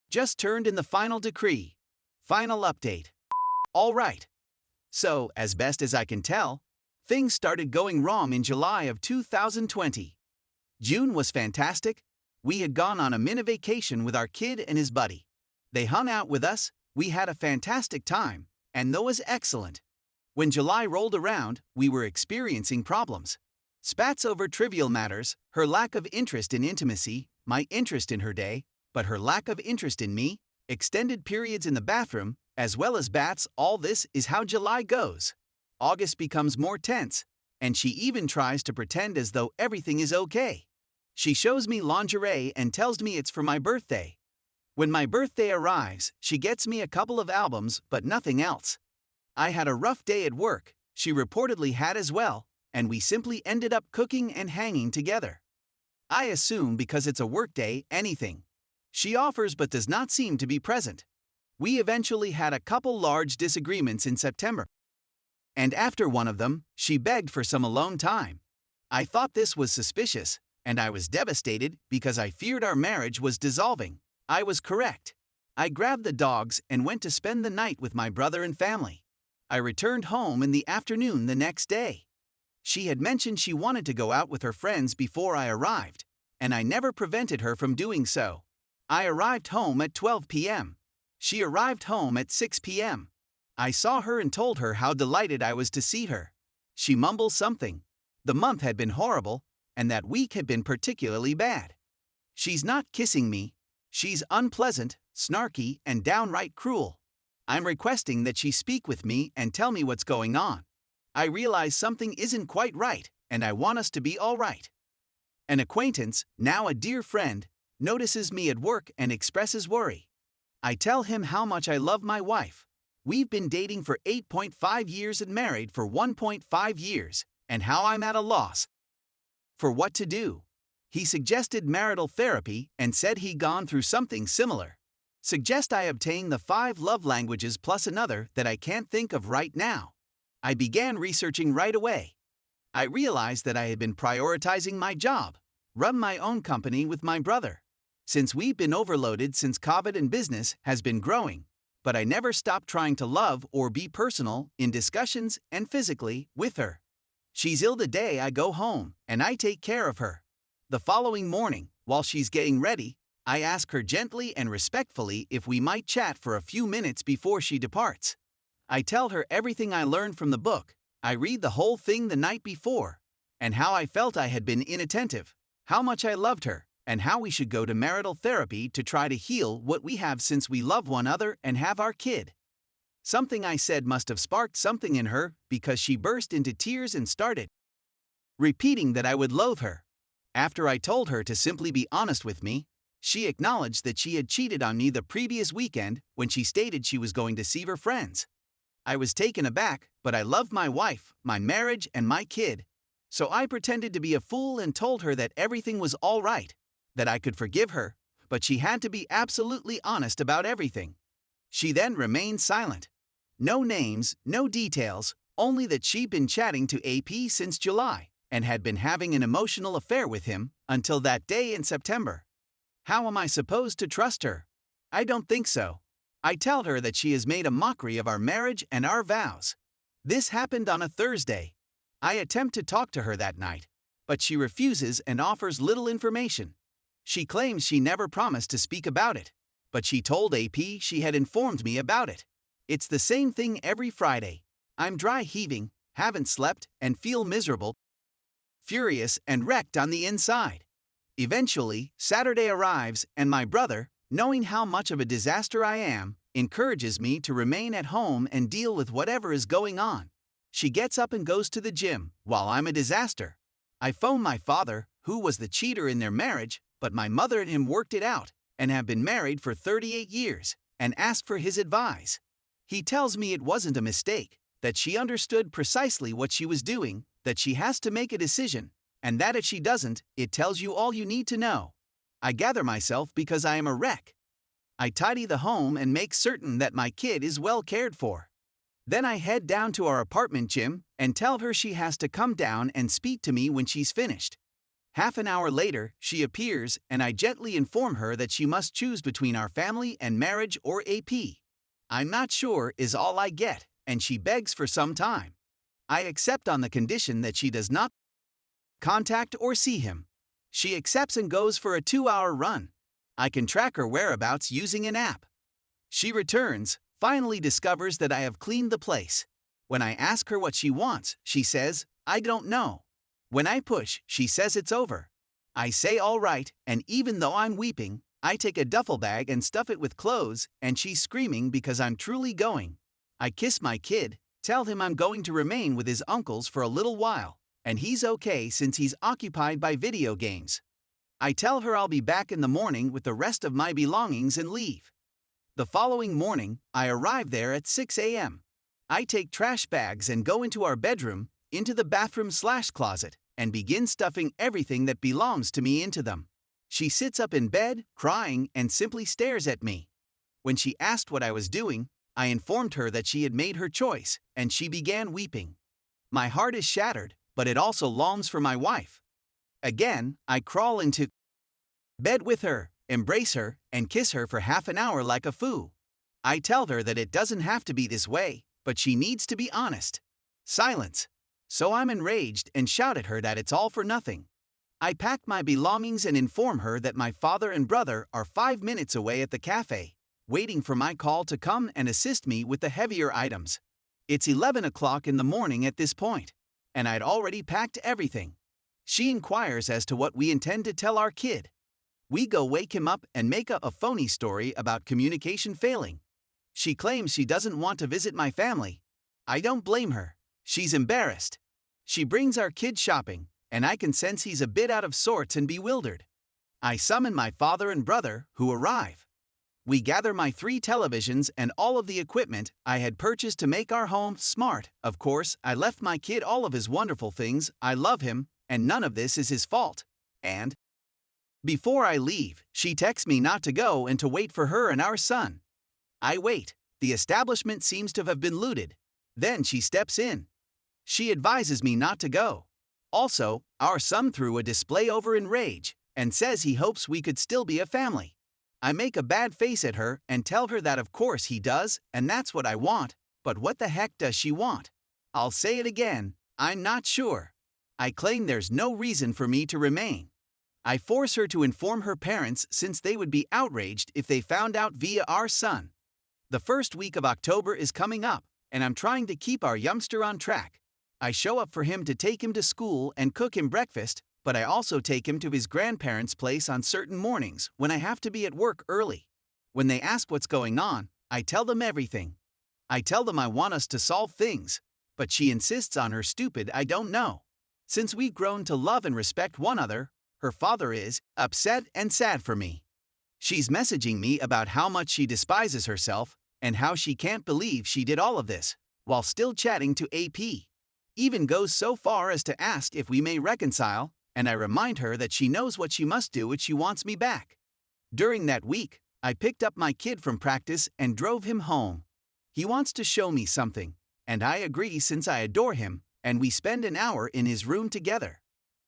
Just turned in the final decree. Final update. All right. So, as best as I can tell, things started going wrong in July of 2020. June was fantastic. We had gone on a mini vacation with our kid and his buddy. They hung out with us, we had a fantastic time, and that was excellent. When July rolled around, we were experiencing problems. Spats over trivial matters, her lack of interest in intimacy, my interest in her day, but her lack of interest in me, extended periods in the bathroom, as well as bats. All this is how July goes. August becomes more tense, and she even tries to pretend as though everything is okay. She shows me lingerie and tells me it's for my birthday. When my birthday arrives, she gets me a couple of albums, but nothing else. I had a rough day at work, she reportedly had as well, and we simply ended up cooking and hanging together. I assume because it's a workday, anything. She offers but does not seem to be present. We eventually had a couple large disagreements in September. And after one of them, she begged for some alone time. I thought this was suspicious, and I was devastated because I feared our marriage was dissolving. I was correct. I grabbed the dogs and went to spend the night with my brother and family. I returned home in the afternoon the next day. She had mentioned she wanted to go out with her friends before I arrived, and I never prevented her from doing so. I arrived home at 12 p.m. She arrived home at 6 p.m. I saw her and told her how delighted I was to see her. She mumbled something. The month had been horrible, and that week had been particularly bad. She's not kissing me. She's unpleasant, snarky, and downright cruel. I'm requesting that she speak with me and tell me what's going on. I realize something isn't quite right, and I want us to be all right. An acquaintance, now a dear friend, notices me at work and expresses worry. I tell him how much I love my wife. We've been dating for 8.5 years and married for 1.5 years, and how I'm at a loss for what to do. He suggested marital therapy and said he'd gone through something similar. Suggest I obtain the 5 love languages plus another that I can't think of right now. I began researching right away. I realized that I had been prioritizing my job, run my own company with my brother. Since we've been overloaded since COVID and business has been growing, but I never stopped trying to love or be personal in discussions and physically with her. She's ill the day I go home, and I take care of her. The following morning, while she's getting ready, I ask her gently and respectfully if we might chat for a few minutes before she departs. I tell her everything I learned from the book. I read the whole thing the night before, and how I felt I had been inattentive, how much I loved her, and how we should go to marital therapy to try to heal what we have since we love one another and have our kid. Something I said must have sparked something in her because she burst into tears and started repeating that I would loathe her. After I told her to simply be honest with me, she acknowledged that she had cheated on me the previous weekend when she stated she was going to see her friends. I was taken aback, but I loved my wife, my marriage, and my kid. So I pretended to be a fool and told her that everything was all right, that I could forgive her, but she had to be absolutely honest about everything. She then remained silent. No names, no details, only that she'd been chatting to AP since July and had been having an emotional affair with him until that day in September. How am I supposed to trust her? I don't think so. I tell her that she has made a mockery of our marriage and our vows. This happened on a Thursday. I attempt to talk to her that night, but she refuses and offers little information. She claims she never promised to speak about it, but she told AP she had informed me about it. It's the same thing every Friday. I'm dry heaving, haven't slept, and feel miserable, furious, and wrecked on the inside. Eventually, Saturday arrives, and my brother, knowing how much of a disaster I am, encourages me to remain at home and deal with whatever is going on. She gets up and goes to the gym, while I'm a disaster. I phone my father, who was the cheater in their marriage, but my mother and him worked it out, and have been married for 38 years, and ask for his advice. He tells me it wasn't a mistake, that she understood precisely what she was doing, that she has to make a decision, and that if she doesn't, it tells you all you need to know. I gather myself because I am a wreck. I tidy the home and make certain that my kid is well cared for. Then I head down to our apartment gym and tell her she has to come down and speak to me when she's finished. Half an hour later, she appears, and I gently inform her that she must choose between our family and marriage or AP. I'm not sure is all I get, and she begs for some time. I accept on the condition that she does not contact or see him. She accepts and goes for a 2-hour run. I can track her whereabouts using an app. She returns, finally discovers that I have cleaned the place. When I ask her what she wants, she says, "I don't know." When I push, she says it's over. I say all right, and even though I'm weeping, I take a duffel bag and stuff it with clothes, and she's screaming because I'm truly going. I kiss my kid, tell him I'm going to remain with his uncles for a little while, and he's okay since he's occupied by video games. I tell her I'll be back in the morning with the rest of my belongings and leave. The following morning, I arrive there at 6 a.m. I take trash bags and go into our bedroom, into the bathroom/closet, and begin stuffing everything that belongs to me into them. She sits up in bed, crying, and simply stares at me. When she asked what I was doing, I informed her that she had made her choice, and she began weeping. My heart is shattered, but it also longs for my wife. Again, I crawl into bed with her, embrace her, and kiss her for half an hour like a fool. I tell her that it doesn't have to be this way, but she needs to be honest. Silence. So I'm enraged and shout at her that it's all for nothing. I pack my belongings and inform her that my father and brother are 5 minutes away at the cafe, waiting for my call to come and assist me with the heavier items. It's 11 o'clock in the morning at this point, and I'd already packed everything. She inquires as to what we intend to tell our kid. We go wake him up and make up a phony story about communication failing. She claims she doesn't want to visit my family. I don't blame her. She's embarrassed. She brings our kid shopping, and I can sense he's a bit out of sorts and bewildered. I summon my father and brother, who arrive. We gather my 3 televisions and all of the equipment I had purchased to make our home smart. Of course, I left my kid all of his wonderful things. I love him, and none of this is his fault. And before I leave, she texts me not to go and to wait for her and our son. I wait. The establishment seems to have been looted. Then she steps in. She advises me not to go. Also, our son threw a display over in rage and says he hopes we could still be a family. I make a bad face at her and tell her that of course he does, and that's what I want, but what the heck does she want? I'll say it again, I'm not sure. I claim there's no reason for me to remain. I force her to inform her parents since they would be outraged if they found out via our son. The first week of October is coming up, and I'm trying to keep our youngster on track. I show up for him to take him to school and cook him breakfast, but I also take him to his grandparents' place on certain mornings when I have to be at work early. When they ask what's going on, I tell them everything. I tell them I want us to solve things, but she insists on her stupid "I don't know." Since we've grown to love and respect one another, her father is upset and sad for me. She's messaging me about how much she despises herself and how she can't believe she did all of this, while still chatting to AP. Even goes so far as to ask if we may reconcile, and I remind her that she knows what she must do if she wants me back. During that week, I picked up my kid from practice and drove him home. He wants to show me something, and I agree since I adore him, and we spend an hour in his room together.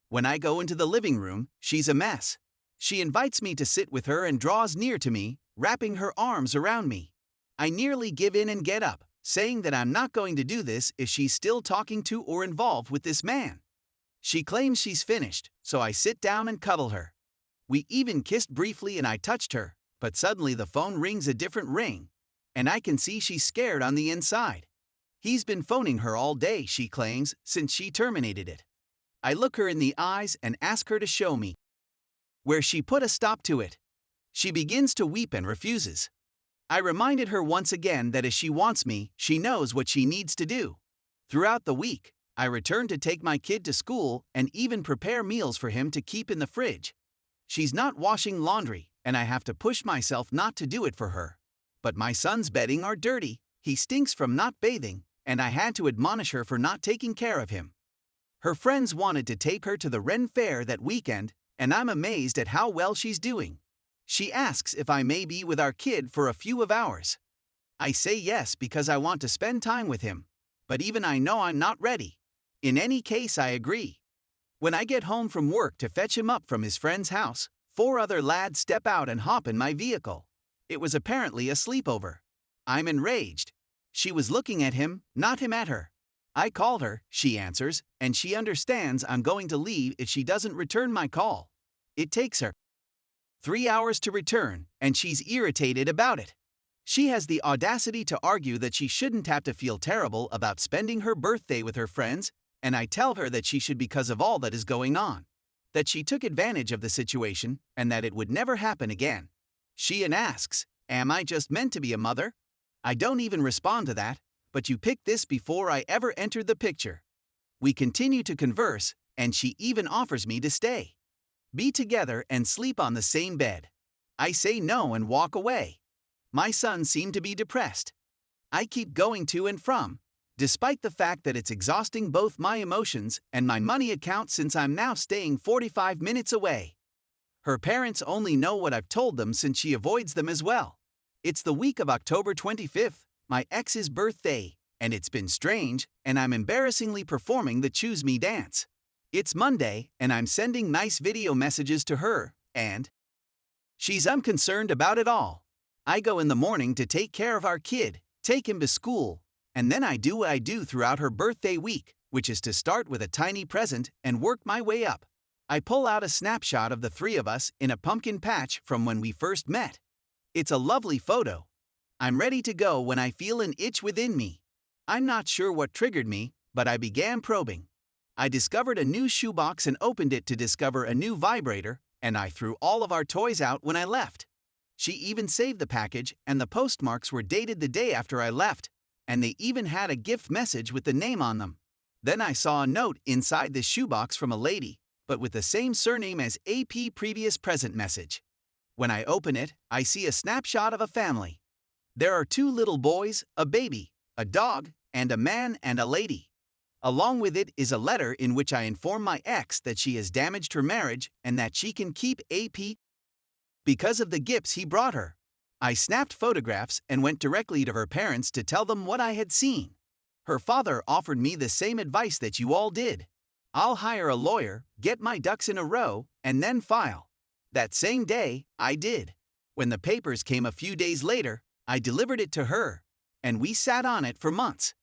When I go into the living room, she's a mess. She invites me to sit with her and draws near to me, wrapping her arms around me. I nearly give in and get up, saying that I'm not going to do this if she's still talking to or involved with this man. She claims she's finished, so I sit down and cuddle her. We even kissed briefly and I touched her, but suddenly the phone rings a different ring, and I can see she's scared on the inside. He's been phoning her all day, she claims, since she terminated it. I look her in the eyes and ask her to show me where she put a stop to it. She begins to weep and refuses. I reminded her once again that if she wants me, she knows what she needs to do. Throughout the week, I return to take my kid to school and even prepare meals for him to keep in the fridge. She's not washing laundry, and I have to push myself not to do it for her. But my son's bedding are dirty, he stinks from not bathing, and I had to admonish her for not taking care of him. Her friends wanted to take her to the Ren Fair that weekend, and I'm amazed at how well she's doing. She asks if I may be with our kid for a few hours. I say yes because I want to spend time with him, but even I know I'm not ready. In any case, I agree. When I get home from work to fetch him up from his friend's house, 4 other lads step out and hop in my vehicle. It was apparently a sleepover. I'm enraged. She was looking at him, not him at her. I called her, she answers, and she understands I'm going to leave if she doesn't return my call. It takes her 3 hours to return, and she's irritated about it. She has the audacity to argue that she shouldn't have to feel terrible about spending her birthday with her friends, and I tell her that she should because of all that is going on. That she took advantage of the situation, and that it would never happen again. She asks, am I just meant to be a mother? I don't even respond to that, but you picked this before I ever entered the picture. We continue to converse, and she even offers me to stay. Be together and sleep on the same bed. I say no and walk away. My son seemed to be depressed. I keep going to and from, despite the fact that it's exhausting both my emotions and my money account since I'm now staying 45 minutes away. Her parents only know what I've told them since she avoids them as well. It's the week of October 25th, my ex's birthday, and it's been strange, and I'm embarrassingly performing the Choose Me dance. It's Monday, and I'm sending nice video messages to her, and she's unconcerned about it all. I go in the morning to take care of our kid, take him to school, and then I do what I do throughout her birthday week, which is to start with a tiny present and work my way up. I pull out a snapshot of the 3 of us in a pumpkin patch from when we first met. It's a lovely photo. I'm ready to go when I feel an itch within me. I'm not sure what triggered me, but I began probing. I discovered a new shoebox and opened it to discover a new vibrator, and I threw all of our toys out when I left. She even saved the package, and the postmarks were dated the day after I left, and they even had a gift message with the name on them. Then I saw a note inside the shoebox from a lady, but with the same surname as AP previous present message. When I open it, I see a snapshot of a family. There are 2 little boys, a baby, a dog, and a man and a lady. Along with it is a letter in which I inform my ex that she has damaged her marriage and that she can keep AP because of the gifts he brought her. I snapped photographs and went directly to her parents to tell them what I had seen. Her father offered me the same advice that you all did. I'll hire a lawyer, get my ducks in a row, and then file. That same day, I did. When the papers came a few days later, I delivered it to her, and we sat on it for months.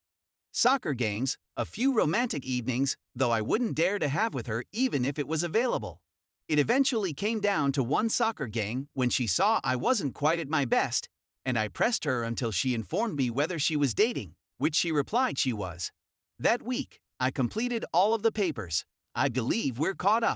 Soccer games, a few romantic evenings, though I wouldn't dare to have with her even if it was available. It eventually came down to one soccer game when she saw I wasn't quite at my best, and I pressed her until she informed me whether she was dating, which she replied she was. That week, I completed all of the papers. I believe we're caught up.